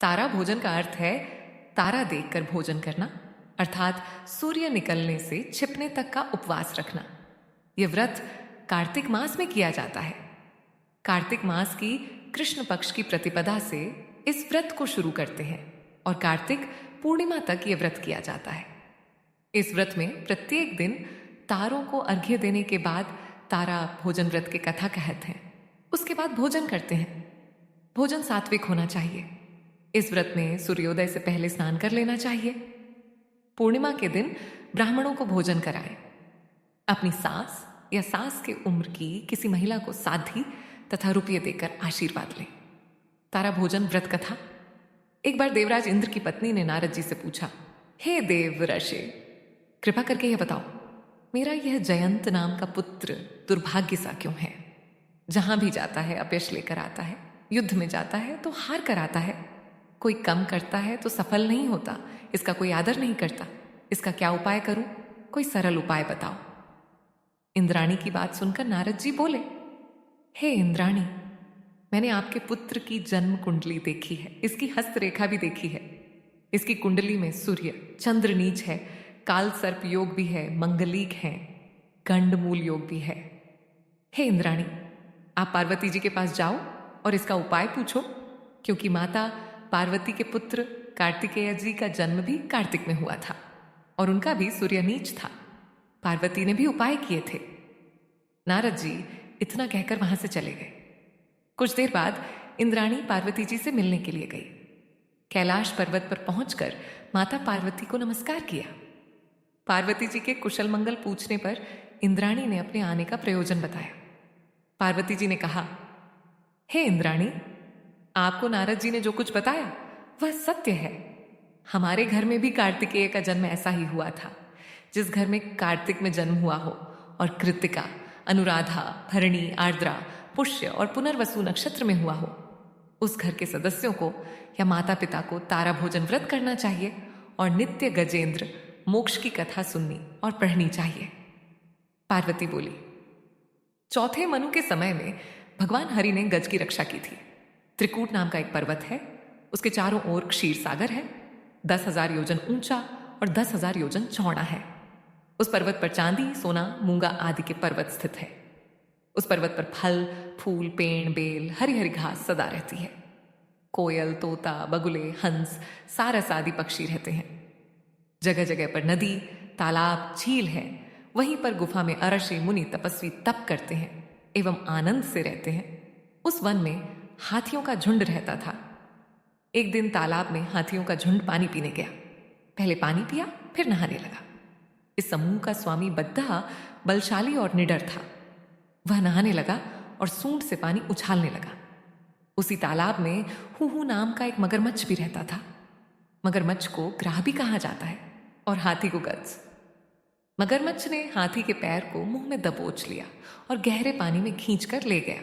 तारा भोजन का अर्थ है तारा देखकर भोजन करना, अर्थात सूर्य निकलने से छिपने तक का उपवास रखना। यह व्रत कार्तिक मास में किया जाता है। कार्तिक मास की कृष्ण पक्ष की प्रतिपदा से इस व्रत को शुरू करते हैं और कार्तिक पूर्णिमा तक यह व्रत किया जाता है। इस व्रत में प्रत्येक दिन तारों को अर्घ्य देने के बाद तारा भोजन व्रत की कथा कहते हैं। उसके बाद भोजन करते हैं। भोजन सात्विक होना चाहिए। इस व्रत में सूर्योदय से पहले स्नान कर लेना चाहिए। पूर्णिमा के दिन ब्राह्मणों को भोजन कराएं। अपनी सास या सास के उम्र की किसी महिला को साधी तथा रुपये देकर आशीर्वाद लें। तारा भोजन व्रत कथा। एक बार देवराज इंद्र की पत्नी ने नारद जी से पूछा, हे देव ऋषि, कृपा करके यह बताओ, मेरा यह जयंत नाम का पुत्र दुर्भाग्य सा क्यों है? जहां भी जाता है अपयश लेकर आता है, युद्ध में जाता है तो हार कर आता है, कोई कम करता है तो सफल नहीं होता, इसका कोई आदर नहीं करता, इसका क्या उपाय करूं? कोई सरल उपाय बताओ। इंद्राणी की बात सुनकर नारद जी बोले, हे इंद्राणी, मैंने आपके पुत्र की जन्म कुंडली देखी है, इसकी हस्तरेखा भी देखी है। इसकी कुंडली में सूर्य चंद्र नीच है, काल सर्प योग भी है, मंगलीक है, गंडमूल योग भी है। हे इंद्राणी, आप पार्वती जी के पास जाओ और इसका उपाय पूछो, क्योंकि माता पार्वती के पुत्र कार्तिकेय जी का जन्म भी कार्तिक में हुआ था और उनका भी सूर्य नीच था। पार्वती ने भी उपाय किए थे। नारद जी इतना कहकर वहां से चले गए। कुछ देर बाद इंद्राणी पार्वती जी से मिलने के लिए गई। कैलाश पर्वत पर पहुंचकर माता पार्वती को नमस्कार किया। पार्वती जी के कुशल मंगल पूछने पर इंद्राणी ने अपने आने का प्रयोजन बताया। पार्वती जी ने कहा, हे इंद्राणी, आपको नारद जी ने जो कुछ बताया वह सत्य है। हमारे घर में भी कार्तिकेय का जन्म ऐसा ही हुआ था। जिस घर में कार्तिक में जन्म हुआ हो और कृतिका, अनुराधा, भरणी, आर्द्रा, पुष्य और पुनर्वसु नक्षत्र में हुआ हो, उस घर के सदस्यों को या माता पिता को तारा भोजन व्रत करना चाहिए और नित्य गजेंद्र मोक्ष की कथा सुननी और पढ़नी चाहिए। पार्वती बोली, चौथे मनु के समय में भगवान हरि ने गज की रक्षा की थी। त्रिकूट नाम का एक पर्वत है, उसके चारों ओर क्षीर सागर है, 10,000 योजन ऊंचा और 10,000 योजन चौड़ा है। उस पर्वत पर चांदी, सोना, मूंगा आदि के पर्वत स्थित है। उस पर्वत पर फल, फूल, पेड़, बेल, हरी हरी घास सदा रहती है। कोयल, तोता, बगुले, हंस, सारस आदि पक्षी रहते हैं। जगह जगह पर नदी, तालाब, झील है। वहीं पर गुफा में अरषि मुनि तपस्वी तप करते हैं एवं आनंद से रहते हैं। उस वन में हाथियों का झुंड रहता था। एक दिन तालाब में हाथियों का झुंड पानी पीने गया। पहले पानी पिया, फिर नहाने लगा। इस समूह का स्वामी बद्दा बलशाली और निडर था। वह नहाने लगा और सूंड से पानी उछालने लगा। उसी तालाब में हूहू नाम का एक मगरमच्छ भी रहता था। मगरमच्छ को ग्राह भी कहा जाता है और हाथी को गज। मगरमच्छ ने हाथी के पैर को मुंह में दबोच लिया और गहरे पानी में खींचकर ले गया।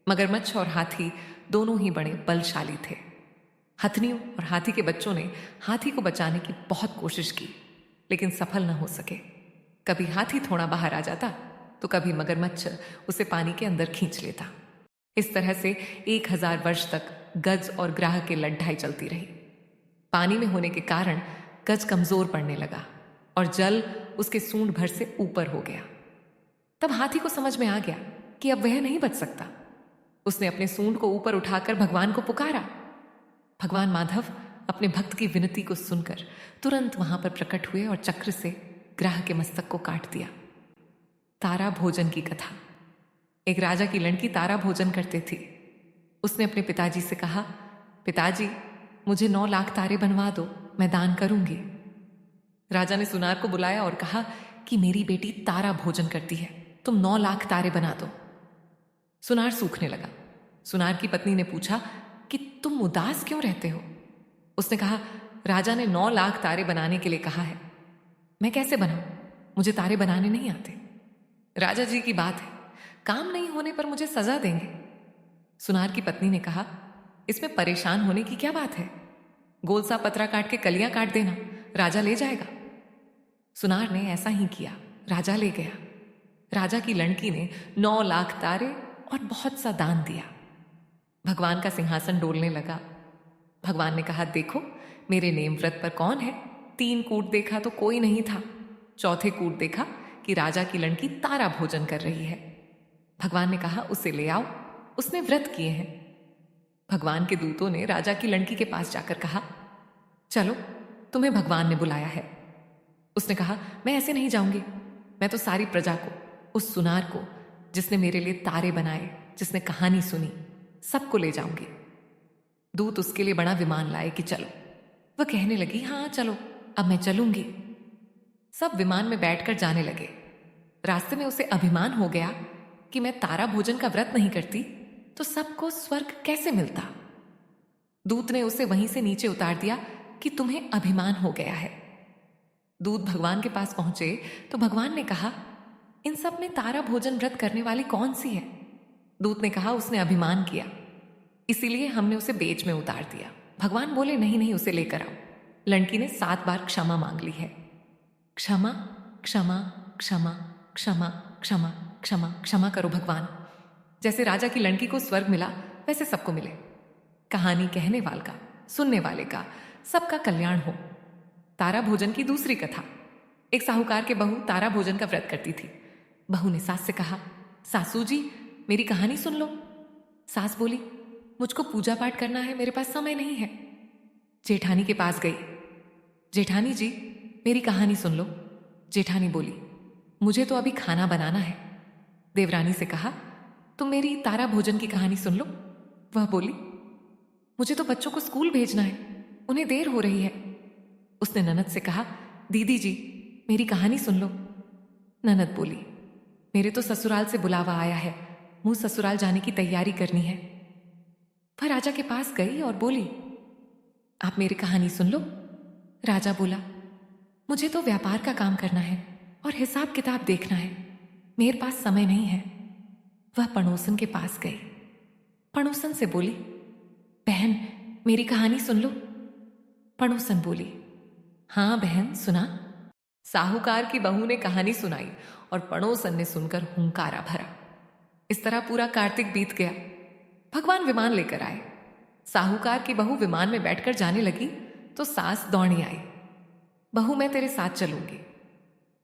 मगरमच्छ और हाथी दोनों ही बड़े बलशाली थे। हथनियों और हाथी के बच्चों ने हाथी को बचाने की बहुत कोशिश की, लेकिन सफल न हो सके। कभी हाथी थोड़ा बाहर आ जाता तो कभी मगरमच्छ उसे पानी के अंदर खींच लेता। इस तरह से 1000 वर्ष तक गज और ग्राह की लड़ाई चलती रही। पानी में होने के कारण गज कमजोर पड़ने लगा और जल उसके सूंड भर से ऊपर हो गया। तब हाथी को समझ में आ गया कि अब वह नहीं बच सकता। उसने अपने सूंड को ऊपर उठाकर भगवान को पुकारा। भगवान माधव अपने भक्त की विनती को सुनकर तुरंत वहां पर प्रकट हुए और चक्र से ग्राह के मस्तक को काट दिया। तारा भोजन की कथा। एक राजा की लड़की तारा भोजन करती थी। उसने अपने पिताजी से कहा, पिताजी, मुझे 9 लाख तारे बनवा दो, मैं दान करूंगी। राजा ने सुनार को बुलाया और कहा कि मेरी बेटी तारा भोजन करती है, तुम 9 लाख तारे बना दो। सुनार सूखने लगा। सुनार की पत्नी ने पूछा कि तुम उदास क्यों रहते हो? उसने कहा, राजा ने 9 लाख तारे बनाने के लिए कहा है, मैं कैसे बनाऊं? मुझे तारे बनाने नहीं आते। राजा जी की बात है, काम नहीं होने पर मुझे सजा देंगे। सुनार की पत्नी ने कहा, इसमें परेशान होने की क्या बात है? गोल सा पतरा काट के कलियां काट देना, राजा ले जाएगा। सुनार ने ऐसा ही किया। राजा ले गया। राजा की लड़की ने 9 लाख तारे और बहुत सा दान दिया। भगवान का सिंहासन डोलने लगा। भगवान ने कहा, देखो मेरे नेम व्रत पर कौन है। 3 कूट देखा तो कोई नहीं था। चौथे कूट देखा कि राजा की लड़की तारा भोजन कर रही है। भगवान ने कहा, उसे ले आओ, उसने व्रत किए हैं। भगवान के दूतों ने राजा की लड़की के पास जाकर कहा, चलो तुम्हें भगवान ने बुलाया है। उसने कहा, मैं ऐसे नहीं जाऊंगी। मैं तो सारी प्रजा को, उस सुनार को जिसने मेरे लिए तारे बनाए, जिसने कहानी सुनी, सबको ले जाऊंगी। दूत उसके लिए बड़ा विमान लाए कि चलो। वह कहने लगी, हाँ चलो, अब मैं चलूंगी। सब विमान में बैठकर जाने लगे। रास्ते में उसे अभिमान हो गया कि मैं तारा भोजन का व्रत नहीं करती तो सबको स्वर्ग कैसे मिलता। दूत ने उसे वहीं से नीचे उतार दिया कि तुम्हें अभिमान हो गया है। दूत भगवान के पास पहुंचे तो भगवान ने कहा, इन सब में तारा भोजन व्रत करने वाली कौन सी है? दूत ने कहा, उसने अभिमान किया, इसीलिए हमने उसे बेच में उतार दिया। भगवान बोले, नहीं नहीं, उसे लेकर आओ। लड़की ने 7 बार क्षमा मांग ली है। क्षमा क्षमा क्षमा क्षमा क्षमा क्षमा क्षमा करो भगवान। जैसे राजा की लड़की को स्वर्ग मिला वैसे सबको मिले। कहानी कहने वाले का, सुनने वाले का, सबका कल्याण हो। तारा भोजन की दूसरी कथा। एक साहूकार के बहू तारा भोजन का व्रत करती थी। बहू ने सास से कहा, सासू जी मेरी कहानी सुन लो। सास बोली, मुझको पूजा पाठ करना है, मेरे पास समय नहीं है। जेठानी के पास गई, जेठानी जी मेरी कहानी सुन लो। जेठानी बोली, मुझे तो अभी खाना बनाना है। देवरानी से कहा, तुम मेरी तारा भोजन की कहानी सुन लो। वह बोली, मुझे तो बच्चों को स्कूल भेजना है, उन्हें देर हो रही है। उसने ननद से कहा, दीदी जी मेरी कहानी सुन लो। ननद बोली, मेरे तो ससुराल से बुलावा आया है, मुझे ससुराल जाने की तैयारी करनी है। वह राजा के पास गई और बोली, आप मेरी कहानी सुन लो। राजा बोला, मुझे तो व्यापार का काम करना है और हिसाब किताब देखना है, मेरे पास समय नहीं है। वह पड़ोसन के पास गई। पड़ोसन से बोली, बहन मेरी कहानी सुन लो। पड़ोसन बोली, हाँ बहन सुना। साहूकार की बहू ने कहानी सुनाई और पड़ोसन ने सुनकर हुंकारा भरा। इस तरह पूरा कार्तिक बीत गया। भगवान विमान लेकर आए। साहूकार की बहू विमान में बैठकर जाने लगी तो सास दौड़ी आई, बहू मैं तेरे साथ चलूंगी।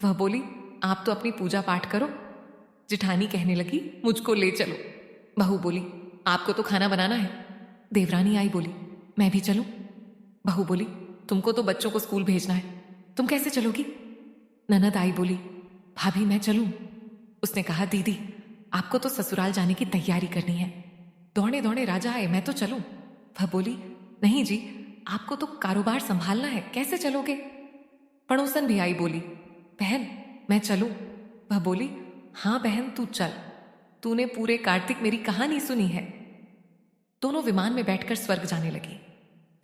वह बोली, आप तो अपनी पूजा पाठ करो। जिठानी कहने लगी, मुझको ले चलो। बहू बोली, आपको तो खाना बनाना है। देवरानी आई, बोली, मैं भी चलूं। बहू बोली, तुमको तो बच्चों को स्कूल भेजना है, तुम कैसे चलोगी? ननद आई, बोली, भाभी मैं चलूं। उसने कहा, दीदी आपको तो ससुराल जाने की तैयारी करनी है। दौड़े दौड़े राजा आए, मैं तो चलूं। वह बोली, नहीं जी आपको तो कारोबार संभालना है, कैसे चलोगे? पड़ोसन भी आई, बोली, बहन मैं चलूं। वह बोली, हाँ बहन तू चल, तूने पूरे कार्तिक मेरी कहानी सुनी है। दोनों विमान में बैठकर स्वर्ग जाने लगी।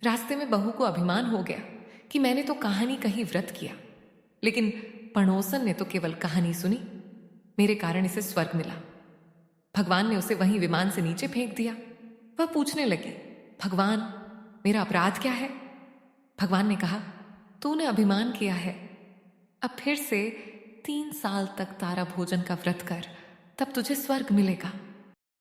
रास्ते में बहू को अभिमान हो गया कि मैंने तो कहानी कहीं व्रत किया, लेकिन पड़ोसन ने तो केवल कहानी सुनी, मेरे कारण इसे स्वर्ग मिला। भगवान ने उसे वहीं विमान से नीचे फेंक दिया। वह पूछने लगी, भगवान मेरा अपराध क्या है? भगवान ने कहा, तूने अभिमान किया है, अब फिर से 3 साल तक तारा भोजन का व्रत कर, तब तुझे स्वर्ग मिलेगा।